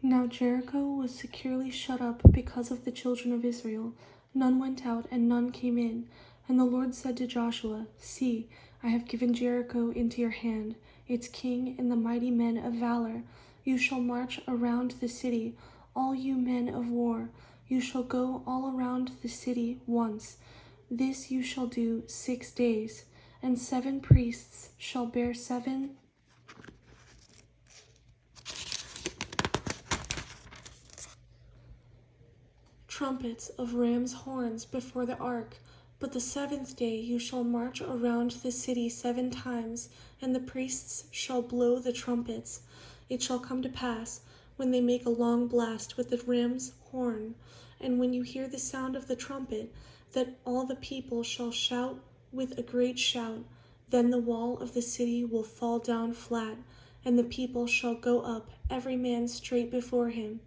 Now Jericho was securely shut up because of the children of Israel. None went out and none came in. And the Lord said to Joshua, See, I have given Jericho into your hand, its king and the mighty men of valor. You shall march around the city, all you men of war. You shall go all around the city once. This you shall do 6 days. And 7 priests shall bear 7 trumpets of ram's horns before the ark. But the 7th day you shall march around the city 7 times, and the priests shall blow the trumpets. It shall come to pass, when they make a long blast with the ram's horn, and when you hear the sound of the trumpet, that all the people shall shout with a great shout. Then the wall of the city will fall down flat, and the people shall go up, every man straight before him.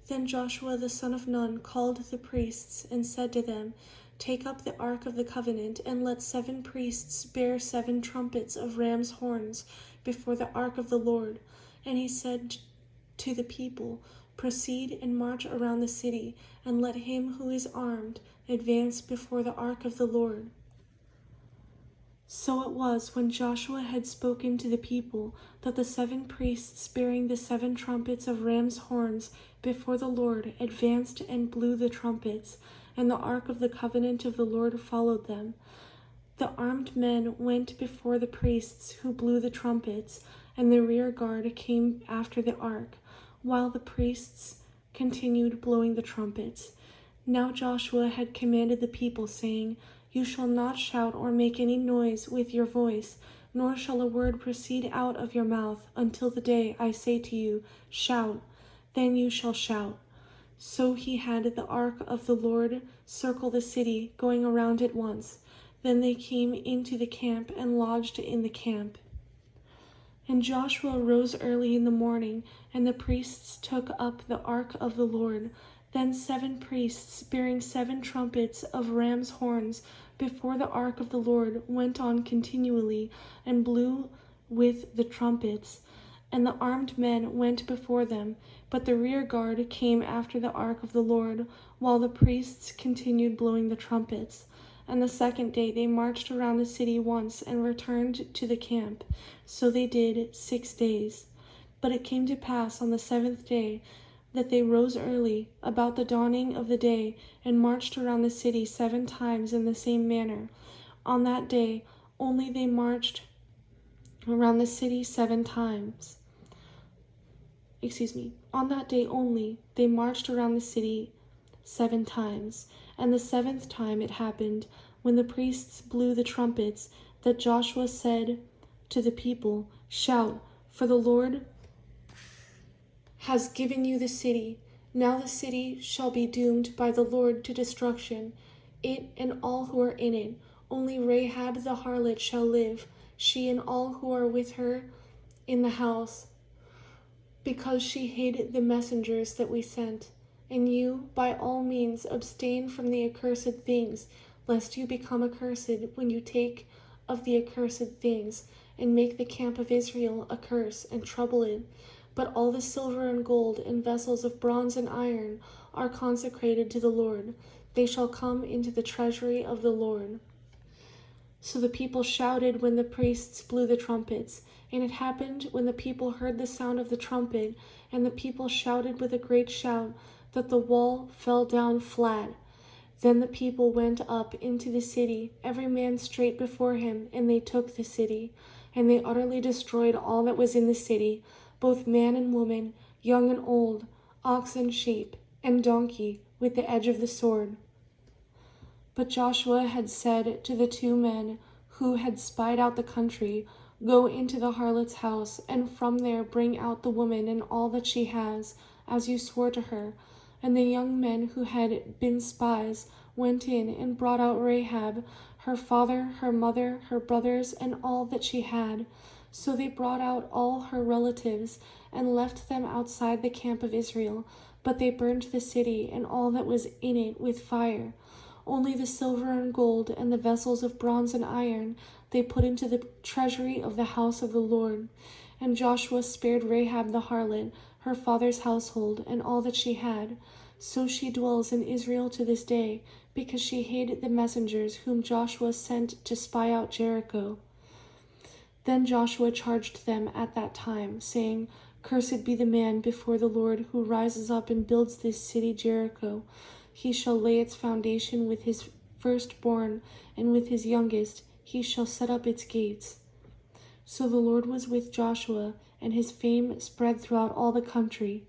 Then Joshua the son of Nun called the priests and said to them, Take up the ark of the covenant, and let 7 priests bear 7 trumpets of ram's horns before the ark of the Lord. And he said to the people, Proceed and march around the city, and let him who is armed advance before the ark of the Lord. So it was, when Joshua had spoken to the people, that the 7 priests bearing the 7 trumpets of ram's horns before the Lord advanced and blew the trumpets, and the ark of the covenant of the Lord followed them. The armed men went before the priests who blew the trumpets, and the rear guard came after the ark, while the priests continued blowing the trumpets. Now Joshua had commanded the people, saying, You shall not shout or make any noise with your voice, nor shall a word proceed out of your mouth until the day I say to you, Shout, then you shall shout. So he had the ark of the Lord circle the city, going around it once. Then they came into the camp and lodged in the camp. And Joshua rose early in the morning, and the priests took up the ark of the Lord. Then 7 priests, bearing 7 trumpets of ram's horns before the ark of the Lord, went on continually and blew with the trumpets. And the armed men went before them, but the rear guard came after the ark of the Lord, while the priests continued blowing the trumpets. And the 2nd day they marched around the city once and returned to the camp. So they did 6 days. But it came to pass on the 7th day that they rose early, about the dawning of the day, and marched around the city 7 times in the same manner. On that day only they marched around the city 7 times. On that day only they marched around the city 7 times. And the 7th time it happened, when the priests blew the trumpets, that Joshua said to the people, Shout, for the Lord has given you the city. Now the city shall be doomed by the Lord to destruction, it and all who are in it. Only Rahab the harlot shall live, she and all who are with her in the house, because she hated the messengers that we sent. And you, by all means, abstain from the accursed things, lest you become accursed when you take of the accursed things, and make the camp of Israel a curse, and trouble it. But all the silver and gold and vessels of bronze and iron are consecrated to the Lord. They shall come into the treasury of the Lord. So the people shouted when the priests blew the trumpets. And it happened, when the people heard the sound of the trumpet, and the people shouted with a great shout, that the wall fell down flat. Then the people went up into the city, every man straight before him, and they took the city. And they utterly destroyed all that was in the city, both man and woman, young and old, ox and sheep, and donkey, with the edge of the sword. But Joshua had said to the 2 men who had spied out the country, Go into the harlot's house, and from there bring out the woman and all that she has, as you swore to her. And the young men who had been spies went in and brought out Rahab, her father, her mother, her brothers, and all that she had. So they brought out all her relatives and left them outside the camp of Israel, but they burned the city and all that was in it with fire. Only the silver and gold and the vessels of bronze and iron they put into the treasury of the house of the Lord. And Joshua spared Rahab the harlot, her father's household, and all that she had. So she dwells in Israel to this day, because she hated the messengers whom Joshua sent to spy out Jericho. Then Joshua charged them at that time, saying, Cursed be the man before the Lord who rises up and builds this city Jericho. He shall lay its foundation with his firstborn, and with his youngest he shall set up its gates. So the Lord was with Joshua, and his fame spread throughout all the country.